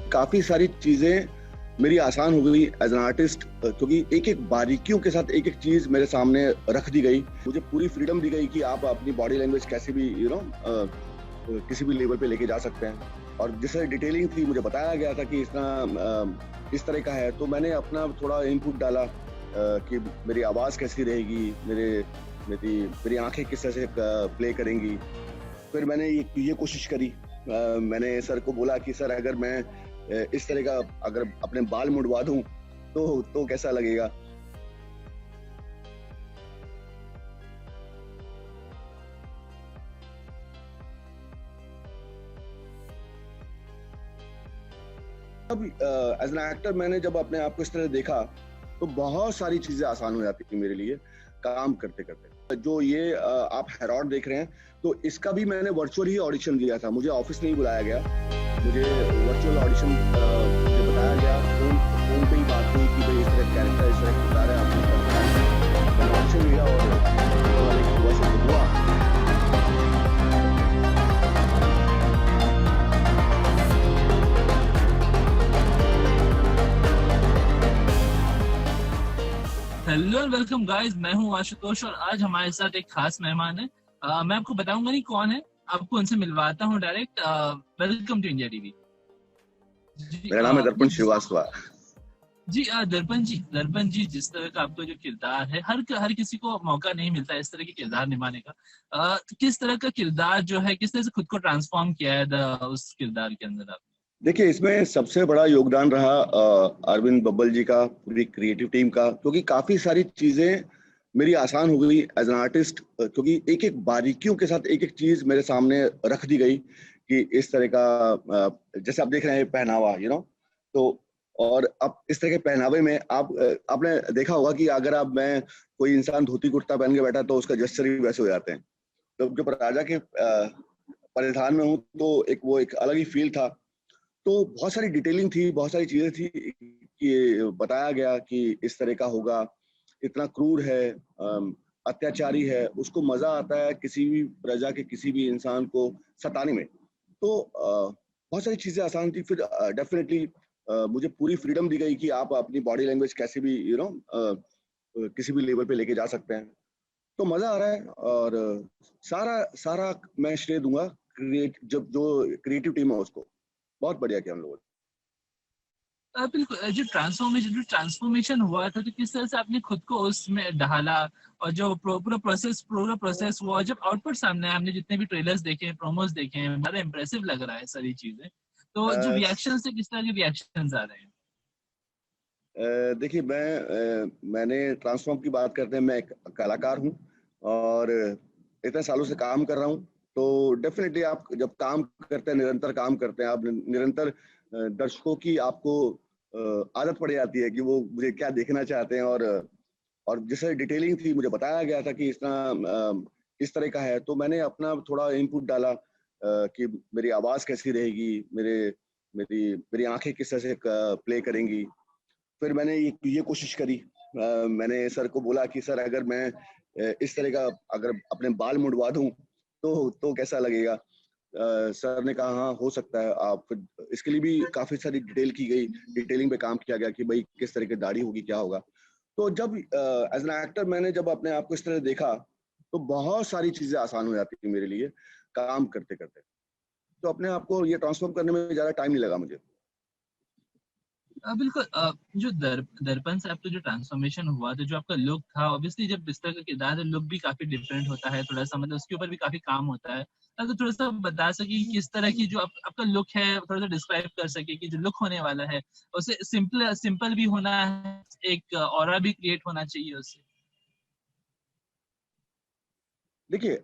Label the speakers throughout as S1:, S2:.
S1: काफ़ी सारी चीज़ें मेरी आसान हो गई एज़ एन आर्टिस्ट, क्योंकि एक-एक बारीकियों के साथ एक-एक चीज़ मेरे सामने रख दी गई। मुझे पूरी फ्रीडम दी गई कि आप अपनी बॉडी लैंग्वेज कैसे भी किसी भी लेवल पे लेके जा सकते हैं। और जिस तरह डिटेलिंग थी, मुझे बताया गया था कि इस तरह का है, तो मैंने अपना थोड़ा इनपुट डाला कि मेरी आवाज़ कैसी रहेगी, मेरी मेरी आँखें किस तरह से प्ले करेंगी। फिर मैंने ये कोशिश करी। मैंने सर को बोला कि सर, अगर मैं इस तरह का अगर अपने बाल मुड़वा दूं तो कैसा लगेगा। अब एज एन एक्टर मैंने जब अपने आप को इस तरह देखा, तो बहुत सारी चीजें आसान हो जाती थी मेरे लिए काम करते करते। जो ये आप हेरोड देख रहे हैं, तो इसका भी मैंने वर्चुअल ही ऑडिशन दिया था। मुझे ऑफिस नहीं बुलाया गया, मुझे वर्चुअल ऑडिशन मुझे बताया गया, फोन पे ही बात हुई कि भाई इस तरह कैरेक्टर, इस तरह किरदार है, आपने करना है। मैंने ऑडिशन दिया और वाले की दुआ से हुआ।
S2: हेलो एंड वेलकम गाइस, मैं हूं आशुतोष और आज हमारे साथ एक खास मेहमान है। मैं आपको बताऊंगा नहीं कौन है, आपको उनसे मिलवाता हूं direct. Welcome to India TV.
S1: मेरा नाम है दर्पण श्रीवास्तव।
S2: दर्पण जी, जिस तरह का आपका जो किरदार है, हर किसी को मौका नहीं मिलता इस तरह के किरदार निभाने का। तो किस तरह का किरदार जो है, किस तरह से खुद को ट्रांसफॉर्म किया है उस किरदार के अंदर आपने?
S1: देखिए, इसमें सबसे बड़ा योगदान रहा अरविंद बब्बल जी का, पूरी क्रिएटिव टीम का, क्योंकि काफी सारी चीजें मेरी आसान हो गई एज एन आर्टिस्ट, क्योंकि एक एक बारीकियों के साथ एक एक चीज मेरे सामने रख दी गई कि इस तरह का जैसे आप देख रहे हैं पहनावा, तो और अब इस तरह के पहनावे में आपने देखा होगा कि अगर मैं कोई इंसान धोती कुर्ता पहन के बैठा तो उसका जेस्चर भी वैसे हो जाते हैं। तो जब राजा के परिधान में हूँ तो एक अलग ही फील था। तो बहुत सारी डिटेलिंग थी, बहुत सारी चीजें थी कि बताया गया कि इस तरह का होगा, इतना क्रूर है, अत्याचारी है, उसको मजा आता है किसी भी प्रजा के किसी भी इंसान को सताने में। तो बहुत सारी चीजें आसान थी। फिर डेफिनेटली मुझे पूरी फ्रीडम दी गई कि आप अपनी बॉडी लैंग्वेज कैसे भी किसी भी लेवल पे लेके जा सकते हैं। तो मजा आ रहा है। और सारा सारा मैं श्रेय दूंगा जब जो क्रिएटिव टीम है उसको। बहुत बढ़िया किया हम लोगों ने।
S2: बिल्कुल। जो ट्रांसफॉर्मेशन हुआ था, तो किस तरह से आपने खुद को उसमें ढाला, और जो पूरा प्रोसेस हुआ, जब आउटपुट सामने आया, हमने जितने भी ट्रेलर्स देखे हैं, प्रोमोस देखे हैं, बड़ा इंप्रेसिव लग रहा है सारी चीजें। तो जो
S1: अ,
S2: रिएक्शन से किस तरह के रिएक्शंस आ रहे हैं?
S1: देखिए, मैंने ट्रांसफॉर्म की बात करते हैं, मैं एक कलाकार हूँ और इतने सालों से काम कर रहा हूँ। तो डेफिनेटली आप जब काम करते हैं, निरंतर काम करते हैं, आप निरंतर दर्शकों की आपको आदत पड़ जाती है कि वो मुझे क्या देखना चाहते हैं। और जैसे डिटेलिंग थी, मुझे बताया गया था कि इस तरह का है, तो मैंने अपना थोड़ा इनपुट डाला कि मेरी आवाज़ कैसी रहेगी, मेरी मेरी आँखें किस तरह से प्ले करेंगी। फिर मैंने ये कोशिश करी। मैंने सर को बोला कि सर, अगर मैं इस तरह का अगर अपने बाल मुड़वा दूं तो कैसा लगेगा। सर ने कहा हाँ, हो सकता है। आप फिर इसके लिए भी काफी सारी डिटेलिंग पे काम किया गया कि भाई किस तरह की दाढ़ी होगी, क्या होगा। तो जब एज एन एक्टर मैंने जब अपने आप को इस तरह देखा, तो बहुत सारी चीजें आसान हो जाती थी मेरे लिए काम करते करते। तो अपने आप को ये ट्रांसफॉर्म करने में ज्यादा टाइम नहीं लगा मुझे।
S2: बिल्कुल। जो दर्पण से आपका जो ट्रांसफॉर्मेशन हुआ, तो जो आपका लुक था, ऑब्वियसली जब इस तरह का किरदार है, लुक भी काफी डिफरेंट होता है, थोड़ा सा मतलब उसके ऊपर भी काफी काम होता है। अगर थोड़ा सा बता सके कि किस तरह की जो आपका लुक है, थोड़ा सा डिस्क्राइब कर सके कि जो लुक होने वाला है उसे सिंपल सिंपल भी होना है, एक ऑरा भी क्रिएट होना चाहिए उससे।
S1: देखिए,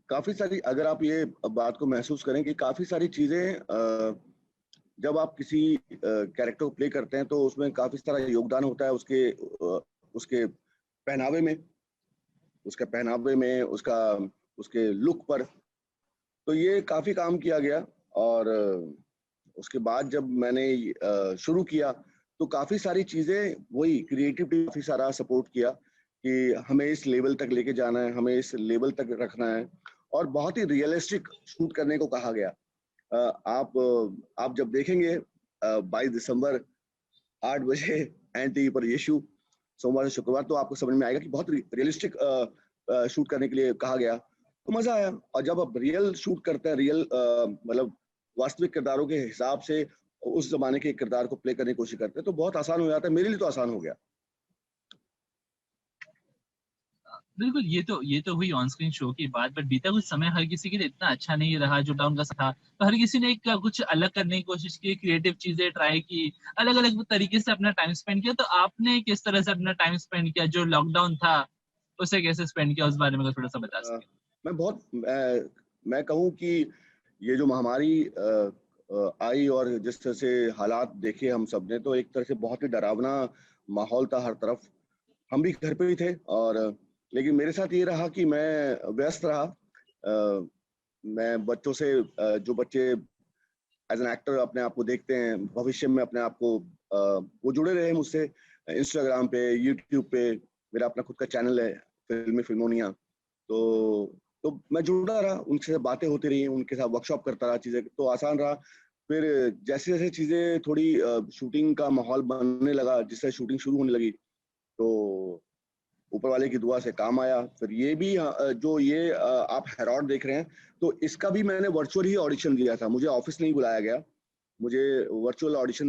S1: काफी सारी, अगर आप ये बात को महसूस करें कि काफी सारी चीजें जब आप किसी कैरेक्टर को प्ले करते हैं, तो उसमें काफी सारा योगदान होता है उसके पहनावे में, उसका उसके लुक पर। तो ये काफी काम किया गया। और उसके बाद जब मैंने शुरू किया, तो काफी सारी चीजें, वही क्रिएटिव टीम काफी सारा सपोर्ट किया कि हमें इस लेवल तक लेके जाना है, हमें इस लेवल तक रखना है। और बहुत ही रियलिस्टिक शूट करने को कहा गया। आप जब देखेंगे 22 दिसंबर 8 बजे NTV पर यीशु, सोमवार से शुक्रवार। तो आपको समझ में आएगा कि बहुत रियलिस्टिक शूट करने के लिए कहा गया, तो मजा आया। और जब आप रियल शूट करते हैं, रियल मतलब वास्तविक किरदारों के हिसाब से उस जमाने के किरदार को प्ले करने की कोशिश करते हैं, तो बहुत आसान हो जाता है। मेरे लिए तो आसान हो गया।
S2: बिल्कुल, ये तो हुई ऑन स्क्रीन शो की बात, बट बीता कुछ समय हर किसी के लिए इतना अच्छा नहीं रहा जो डाउन का था। तो हर किसी ने एक कुछ अलग करने की कोशिश की, क्रिएटिव चीजें ट्राई की, अलग अलग तरीके से अपना टाइम स्पेंड किया। तो आपने किस तरह से अपना टाइम स्पेंड किया, जो लॉकडाउन था उसे कैसे स्पेंड किया, उस बारे में थोड़ा सा बता
S1: अ,
S2: सके।
S1: मैं बहुत मैं कहूँ कि ये जो महामारी आई और जिस तरह से हालात देखे हम सबने, तो एक तरह से बहुत ही डरावना माहौल था हर तरफ। हम भी घर पे ही थे, और लेकिन मेरे साथ ये रहा कि मैं व्यस्त रहा। मैं बच्चों से जो बच्चे एज एन एक्टर अपने आप को देखते हैं भविष्य में, अपने आप को वो जुड़े रहे मुझसे इंस्टाग्राम पे, यूट्यूब पे। मेरा अपना खुद का चैनल है, फिल्मोनिया। तो मैं जुड़ा रहा, उनसे बातें होती रही, उनके साथ वर्कशॉप करता रहा, चीजें तो आसान रहा। फिर जैसे जैसे चीजें थोड़ी शूटिंग का माहौल बनने लगा, जिससे शूटिंग शुरू होने लगी, तो ऊपर वाले की दुआ से काम आया। फिर ये भी जो ये आप हेरॉड देख रहे हैं, तो इसका भी मैंने वर्चुअल ही ऑडिशन दिया था। मुझे ऑफिस नहीं बुलाया गया, मुझे वर्चुअल ऑडिशन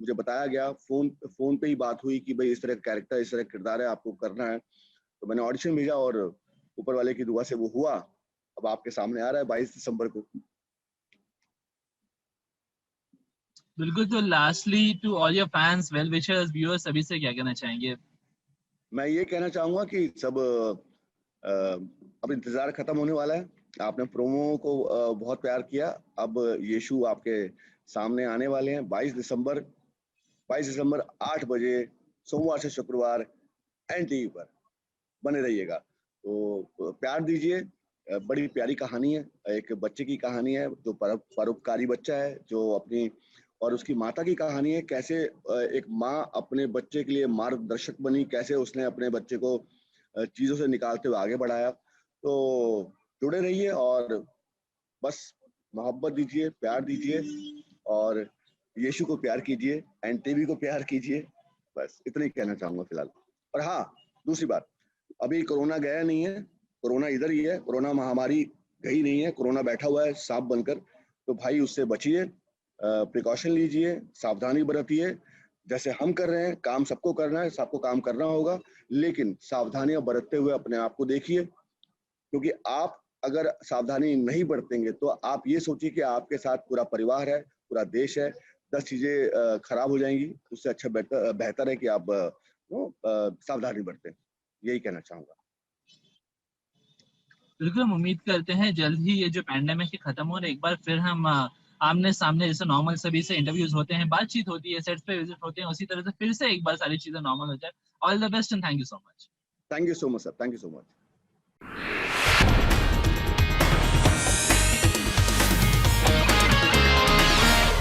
S1: मुझे बताया गया। फोन फोन पे ही बात हुई कि भाई इस तरह का कैरेक्टर, इस तरह का किरदार है, आपको करना है। तो मैंने ऑडिशन भेजा और ऊपर वाले की दुआ से वो हुआ। अब आपके सामने आ रहा है 22 दिसंबर को।
S2: बिल्कुल। तो lastly to all your fans, well wishers, viewers, सभी से क्या कहना चाहेंगे।
S1: मैं ये कहना चाहूंगा कि सब अब इंतजार खत्म होने वाला है। आपने प्रोमो को बहुत प्यार किया। अब यीशु आपके सामने आने वाले हैं 22 दिसंबर 8 बजे, सोमवार से शुक्रवार, NTV पर। बने रहिएगा। तो प्यार दीजिए। बड़ी प्यारी कहानी है, एक बच्चे की कहानी है जो परोपकारी बच्चा है, जो अपनी और उसकी माता की कहानी है। कैसे एक माँ अपने बच्चे के लिए मार्गदर्शक बनी, कैसे उसने अपने बच्चे को चीजों से निकालते हुए आगे बढ़ाया। तो जुड़े रहिए और बस मोहब्बत दीजिए, प्यार दीजिए, और यीशु को प्यार कीजिए, NTV को प्यार कीजिए। बस इतना ही कहना चाहूंगा फिलहाल। और हाँ, दूसरी बात, अभी कोरोना गया नहीं है, कोरोना इधर ही है। कोरोना महामारी गई नहीं है, कोरोना बैठा हुआ है सांप बनकर। तो भाई उससे बचिए, प्रिकॉशन लीजिए, सावधानी बरतिए। जैसे हम कर रहे हैं काम, सबको करना है, सबको काम करना होगा, लेकिन सावधानियां बरतते हुए अपने आप को देखिए। क्योंकि आप अगर सावधानी नहीं बरतेंगे तो आप ये सोचिए कि आपके साथ पूरा परिवार है, पूरा देश है, 10 चीजें खराब हो जाएंगी। उससे अच्छा बेहतर है कि आप सावधानी बरतें। यही कहना चाहूंगा।
S2: बिल्कुल, हम उम्मीद करते हैं जल्द ही ये जो पैंडेमिक है खत्म हो और एक बार फिर हम आमने सामने जैसे नॉर्मल सभी से इंटरव्यूज होते हैं, बातचीत होती है, सेट्स पे विजिट होते हैं, उसी तरह से फिर से एक बार सारी चीजें नॉर्मल हो जाए। All the best and thank you so much.
S1: Thank you so much sir, thank you so much.